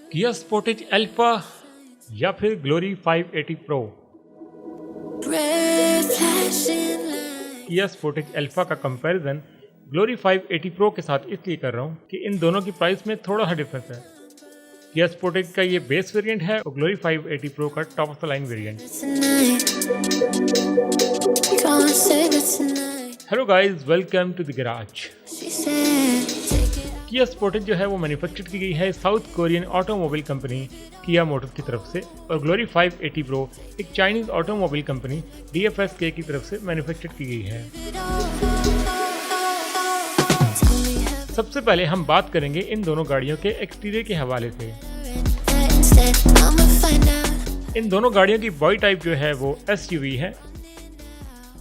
किया Sportage alpha या फिर ग्लोरी 580 प्रो। किया स्पोर्टेज अल्फा का कंपैरिजन ग्लोरी 580 प्रो के साथ इसलिए कर रहा हूँ कि इन दोनों की प्राइस में थोड़ा सा डिफरेंस है। किया स्पोर्टेज का ये बेस वेरिएंट है और ग्लोरी 580 प्रो का top of the line variant. Hello guys, welcome to the garage. Kia Sportage जो है वो मैन्युफैक्चर की गई है South Korean automobile company Kia Motors की तरफ से, और ग्लोरी 580 प्रो एक चाइनीज ऑटोमोबाइल कंपनी DFSK की तरफ से मैन्युफैक्चर की गई है। सबसे पहले हम बात करेंगे इन दोनों गाड़ियों के एक्सटीरियर के हवाले से। इन दोनों गाड़ियों की बॉडी टाइप जो है वो SUV है।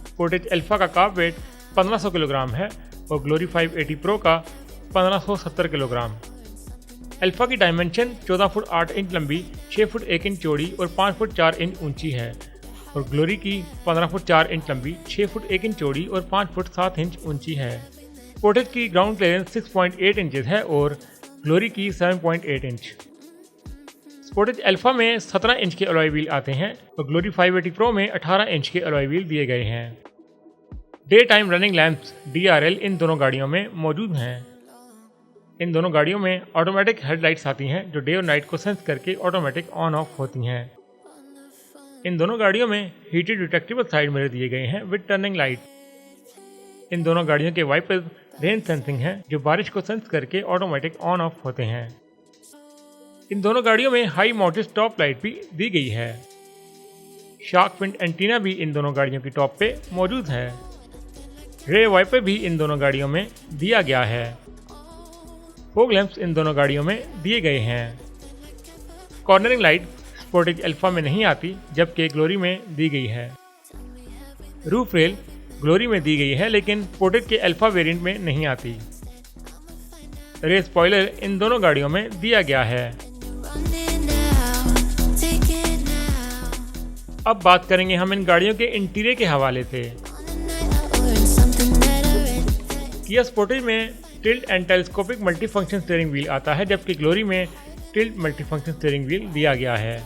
स्पोर्टेज अल्फा का कार वेट 1500 किलोग्राम है और ग्लोरी 580 प्रो का 1570 किलोग्राम। अल्फा की डायमेंशन 14 फुट 8 इंच लंबी, 6 फुट 1 इंच चौड़ी और 5 फुट 4 इंच ऊंची है, और ग्लोरी की 15 फुट 4 इंच लंबी, 6 फुट 1 इंच चौड़ी और 5 फुट 7 इंच ऊंची है। स्पोर्टेज की ग्राउंड क्लियरेंस 6.8 इंचेस है और ग्लोरी की 7.8 इंच। स्पोर्टेज अल्फा में 17 इंच के अलॉय व्हील आते हैं और ग्लोरी 580 प्रो में 18 इंच के अलॉय व्हील दिए गए हैं। Day time running lamps DRL इन दोनों गाड़ियों में मौजूद हैं। इन दोनों गाड़ियों में ऑटोमेटिक हेडलाइट्स आती हैं जो डे और नाइट को सेंस करके ऑटोमेटिक ऑन ऑफ होती हैं। इन दोनों गाड़ियों में हीटेड रिट्रैक्टेबल साइड मिरर दिए गए हैं विद टर्निंग लाइट। इन दोनों गाड़ियों के वाइपर्स रेन सेंसिंग हैं जो बारिश को सेंस करके ऑटोमेटिक ऑन ऑफ होते हैं। इन दोनों गाड़ियों में हाई माउंटेड टॉप लाइट भी दी गई है। शार्क फिन एंटीना भी इन दोनों गाड़ियों की टॉप पे मौजूद है। रेयर वाइपर भी इन दोनों गाड़ियों में दिया गया है। फॉग लैंप्स इन दोनों गाड़ियों में दिए गए हैं। कॉर्नरिंग लाइट स्पोर्टेज अल्फा में नहीं आती जबकि ग्लोरी में दी गई है। रूफ रेल ग्लोरी में दी गई है लेकिन स्पोर्टेज के अल्फा वेरिएंट में नहीं आती। रेयर स्पॉइलर इन दोनों गाड़ियों में दिया गया है। अब बात करेंगे हम इन गाड़ियों के इंटीरियर के हवाले से। किया स्पोर्टेज में tilt and telescopic multifunction steering wheel आता है जबकि ग्लोरी में टिल्ट मल्टीफंक्शन स्टीयरिंग व्हील दिया गया है।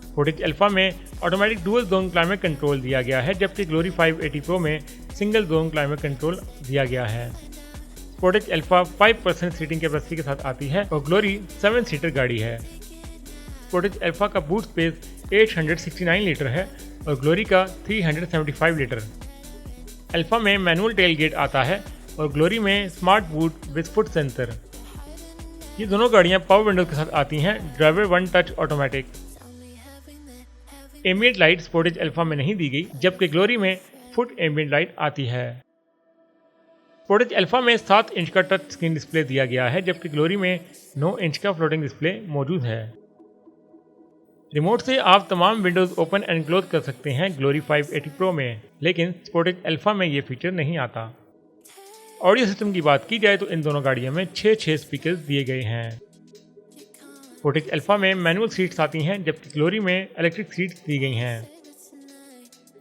स्पोर्टेज अल्फा में automatic dual zone climate control दिया गया है जबकि ग्लोरी 580 प्रो में सिंगल जोन क्लाइमेट कंट्रोल दिया गया है। स्पोर्टेज अल्फा 5% सीटिंग कैपेसिटी के साथ आती है और ग्लोरी 7 सीटर गाड़ी है। स्पोर्टेज अल्फा का बूट स्पेस 869 लीटर है और ग्लोरी का 375 लीटर। अल्फा में मैनुअल टेल गेट आता है और ग्लोरी में smart boot with foot sensor. ये दोनों गाड़ियां पावर विंडो के साथ आती हैं, driver one touch automatic. Ambient light Sportage alpha में नहीं दी गई जबकि ग्लोरी में फुट एम्बिएंट लाइट आती है। स्पोर्टेज अल्फा में 7 इंच का टच स्क्रीन डिस्प्ले दिया गया है जबकि ग्लोरी में 9 इंच का फ्लोटिंग डिस्प्ले मौजूद है। रिमोट से आप तमाम विंडोज ओपन एंड क्लोज कर सकते हैं ग्लोरी 580 प्रो में, लेकिन स्पोर्टेज अल्फा में ये फीचर नहीं आता। ऑडियो सिस्टम की बात की जाए तो इन दोनों गाड़ियों में 6 स्पीकर्स दिए गए हैं। स्पोर्टेज अल्फा में मैनुअल सीट्स आती हैं जबकि ग्लोरी में इलेक्ट्रिक सीट्स दी गई हैं।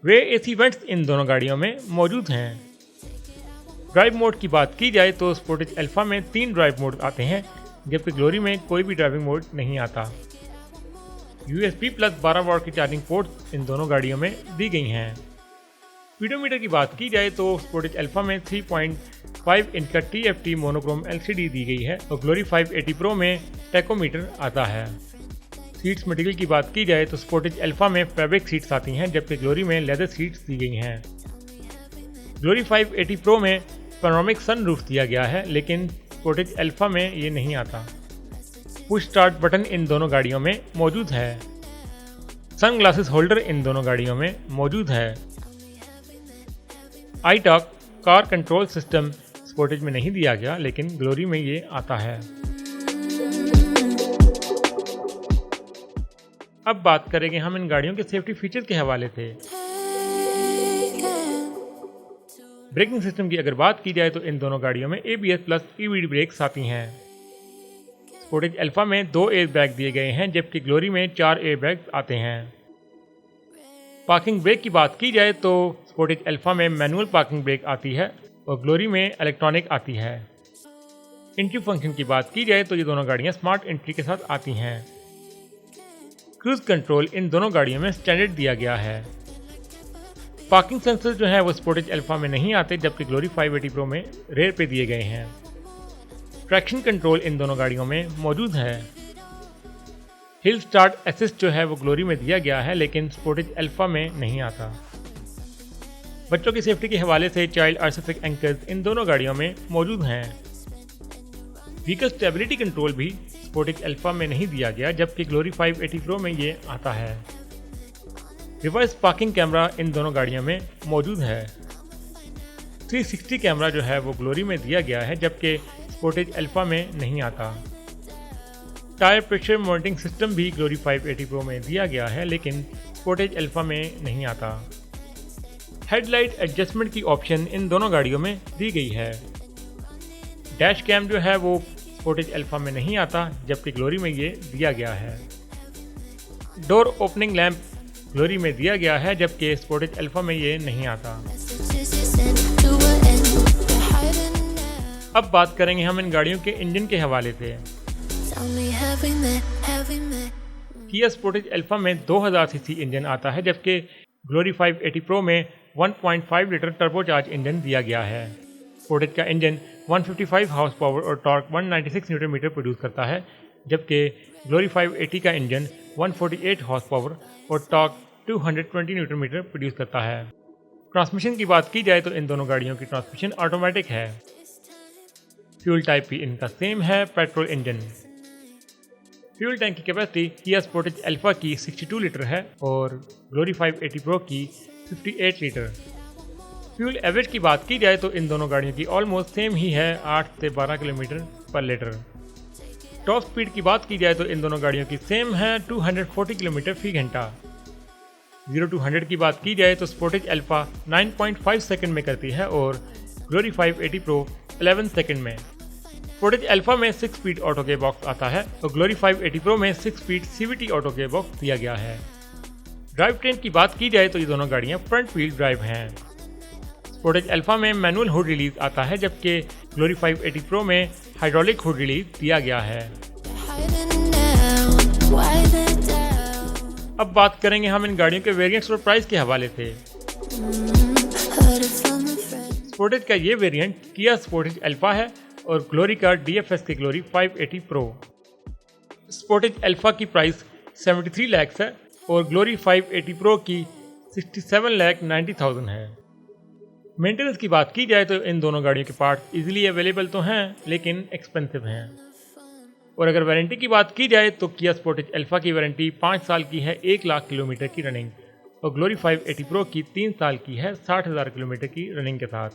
वे AC वेंट्स इन दोनों गाड़ियों में मौजूद हैं। ड्राइव मोड की बात की जाए तो स्पोर्टेज अल्फा में 3 ड्राइव मोड आते हैं जबकि ग्लोरी में कोई भी ड्राइविंग मोड नहीं आता। USB प्लस 12 वॉट की चार्जिंग पोर्ट इन दोनों गाड़ियों में दी गई हैं। स्पीडोमीटर की बात की जाए तो स्पोर्टेज अल्फा में 3.5 इंच का TFT मोनोक्रोम LCD दी गई है और ग्लोरी 580 प्रो में टैकोमीटर आता है। सीट्स मटेरियल की बात की जाए तो स्पोर्टेज अल्फा में फैब्रिक सीट्स आती हैं जबकि ग्लोरी में लेदर सीट्स दी गई हैं। ग्लोरी 580 प्रो में पैनोरामिक सनरूफ दिया गया है लेकिन स्पोर्टेज अल्फा में ये नहीं आता। पुश स्टार्ट बटन इन दोनों गाड़ियों में मौजूद है। सन ग्लासेस होल्डर इन दोनों गाड़ियों में मौजूद है। iTalk car control system Sportage में नहीं दिया गया लेकिन ग्लोरी में ये आता है। अब बात करेंगे हम इन गाड़ियों के सेफ्टी फीचर्स के हवाले से। ब्रेकिंग सिस्टम की अगर बात की जाए तो इन दोनों गाड़ियों में ABS प्लस EBD ब्रेक्स आती हैं। स्पोर्टेज अल्फा में 2 एयर बैग दिए गए हैं जबकि ग्लोरी में 4 एयर बैग आते हैं। पार्किंग ब्रेक की बात की जाए तो स्पोर्टेज अल्फा में मैनुअल पार्किंग ब्रेक आती है और ग्लोरी में इलेक्ट्रॉनिक आती है। एंट्री फंक्शन की बात की जाए तो ये दोनों गाड़ियाँ स्मार्ट एंट्री के साथ आती हैं। क्रूज कंट्रोल इन दोनों गाड़ियों में स्टैंडर्ड दिया गया है। पार्किंग सेंसर जो है वो स्पोर्टेज अल्फा में नहीं आते, जबकि ग्लोरी 580 प्रो में रेयर पे दिए गए हैं। ट्रैक्शन कंट्रोल इन दोनों गाड़ियों में मौजूद है। हिल स्टार्ट असिस्ट जो है वो ग्लोरी में दिया गया है, लेकिन स्पोर्टेज अल्फा में नहीं आता। बच्चों की सेफ्टी के हवाले से चाइल्ड आइसोफिक एंकर्स इन दोनों गाड़ियों में मौजूद हैं। व्हीकल स्टेबिलिटी कंट्रोल भी स्पोर्टेज अल्फा में नहीं दिया गया, जबकि ग्लोरी 580 प्रो में ये आता है। रिवर्स पार्किंग कैमरा इन दोनों गाड़ियों में मौजूद है। 360 कैमरा जो है वो ग्लोरी में दिया गया है, जबकि स्पोर्टेज अल्फा में नहीं आता। टायर प्रेशर मॉनिटरिंग सिस्टम भी ग्लोरी 580 प्रो में दिया गया है, लेकिन स्पोर्टेज अल्फा में नहीं आता। हेडलाइट एडजस्टमेंट की ऑप्शन इन दोनों गाड़ियों में दी गई है। डैश कैम जो है वो स्पोर्टेज अल्फा में नहीं आता, जबकि ग्लोरी में ये दिया गया है। डोर ओपनिंग लैंप ग्लोरी में दिया गया है, जबकि स्पोर्टेज अल्फा में ये नहीं आता। अब बात करेंगे हम इन गाड़ियों के इंजन के हवाले से। किया स्पोर्टेज अल्फा में 2000 सीसी इंजन आता है, जबकि ग्लोरी 580 प्रो में 1.5 लीटर टर्बोचार्ज इंजन दिया गया है। स्पोर्टेज का इंजन 155 हाउस पावर और टॉर्क 196 न्यूटन मीटर प्रोड्यूस करता है, जबकि ग्लोरी 580 का इंजन 148 हॉर्स पावर और टॉर्क 220 न्यूटन मीटर प्रोड्यूस करता है। ट्रांसमिशन की बात की जाए तो इन दोनों गाड़ियों की ट्रांसमिशन ऑटोमेटिक है। फ्यूल टाइप भी इनका सेम है, पेट्रोल इंजन। फ्यूल टैंक की कैपेसिटी किया स्पोर्टेज अल्फा की 62 लीटर है और ग्लोरी 580 प्रो की 58 लीटर। फ्यूल एवरेज की बात की जाए तो इन दोनों गाड़ियों की ऑलमोस्ट सेम ही है, 8 से 12 किलोमीटर पर लीटर। टॉप स्पीड की बात की जाए तो इन दोनों गाड़ियों की सेम है, 240 किलोमीटर फी घंटा। 0 to 100 की बात की जाए तो स्पोर्टेज अल्फा 9.5 सेकंड में करती है और ग्लोरी 580 प्रो 11 सेकंड में। स्पोर्टेज अल्फा में 6 स्पीड ऑटो गियर बॉक्स आता है और ग्लोरी 580 प्रो में 6 speed CVT auto gear box दिया गया है। ड्राइव ट्रेन की बात की जाए तो ये दोनों गाड़ियाँ फ्रंट व्हील ड्राइव हैं। स्पोर्टेज अल्फा में मैनुअल हुड रिलीज आता है, जबकि ग्लोरी 580 प्रो में हाइड्रोलिक हुड रिलीज दिया गया है। अब बात करेंगे हम इन गाड़ियों के वेरिएंट्स और प्राइस के हवाले से। स्पोर्टेज का ये वेरिएंट किया स्पोर्टेज अल्फा है और ग्लोरी का DFS की ग्लोरी 580 प्रो। स्पोर्टेज अल्फा की प्राइस 73 लाख है और ग्लोरी 580 प्रो की 67,90,000 है। मेंटेनेंस की बात की जाए तो इन दोनों गाड़ियों के पार्ट्स इजीली अवेलेबल तो हैं, लेकिन एक्सपेंसिव हैं। और अगर वारंटी की बात की जाए तो किया स्पोर्टेज अल्फा की वारंटी 5 साल की है, 1 लाख किलोमीटर की रनिंग, और ग्लोरी 580 प्रो की 3 साल की है, 60,000 किलोमीटर की रनिंग के साथ।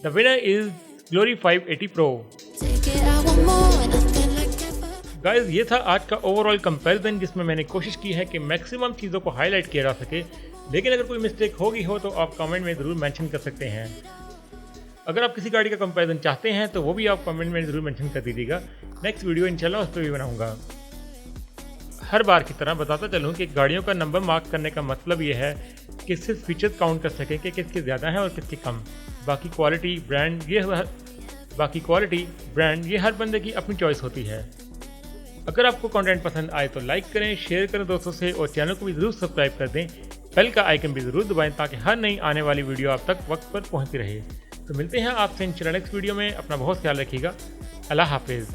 The winner is glory 580 pro. Guys, ये था आज का ओवरऑल कंपैरिजन, जिसमें मैंने कोशिश की है कि मैक्सिमम चीज़ों को हाईलाइट किया जा सके, लेकिन अगर कोई मिस्टेक होगी हो तो आप कमेंट में ज़रूर मेंशन कर सकते हैं। अगर आप किसी गाड़ी का कंपैरिजन चाहते हैं तो वो भी आप कमेंट में ज़रूर मेंशन कर दीजिएगा। नेक्स्ट वीडियो इंशाल्लाह उस पर भी बनाऊंगा। हर बार की तरह बताता चलूँ कि गाड़ियों का नंबर मार्क करने का मतलब ये है कि सिर्फ फीचर्स काउंट कर सकें कि किसके ज़्यादा है और किसके कम। बाकी क्वालिटी ब्रांड ये हर बंदे की अपनी चॉइस होती है। अगर आपको कंटेंट पसंद आए तो लाइक करें, शेयर करें दोस्तों से, और चैनल को भी ज़रूर सब्सक्राइब कर दें। बेल का आइकन भी ज़रूर दबाएं ताकि हर नई आने वाली वीडियो आप तक वक्त पर पहुंचती रहे। तो मिलते हैं आपसे इंशाल्लाह नेक्स्ट वीडियो में। अपना बहुत ख्याल रखिएगा। अल्लाह हाफिज़।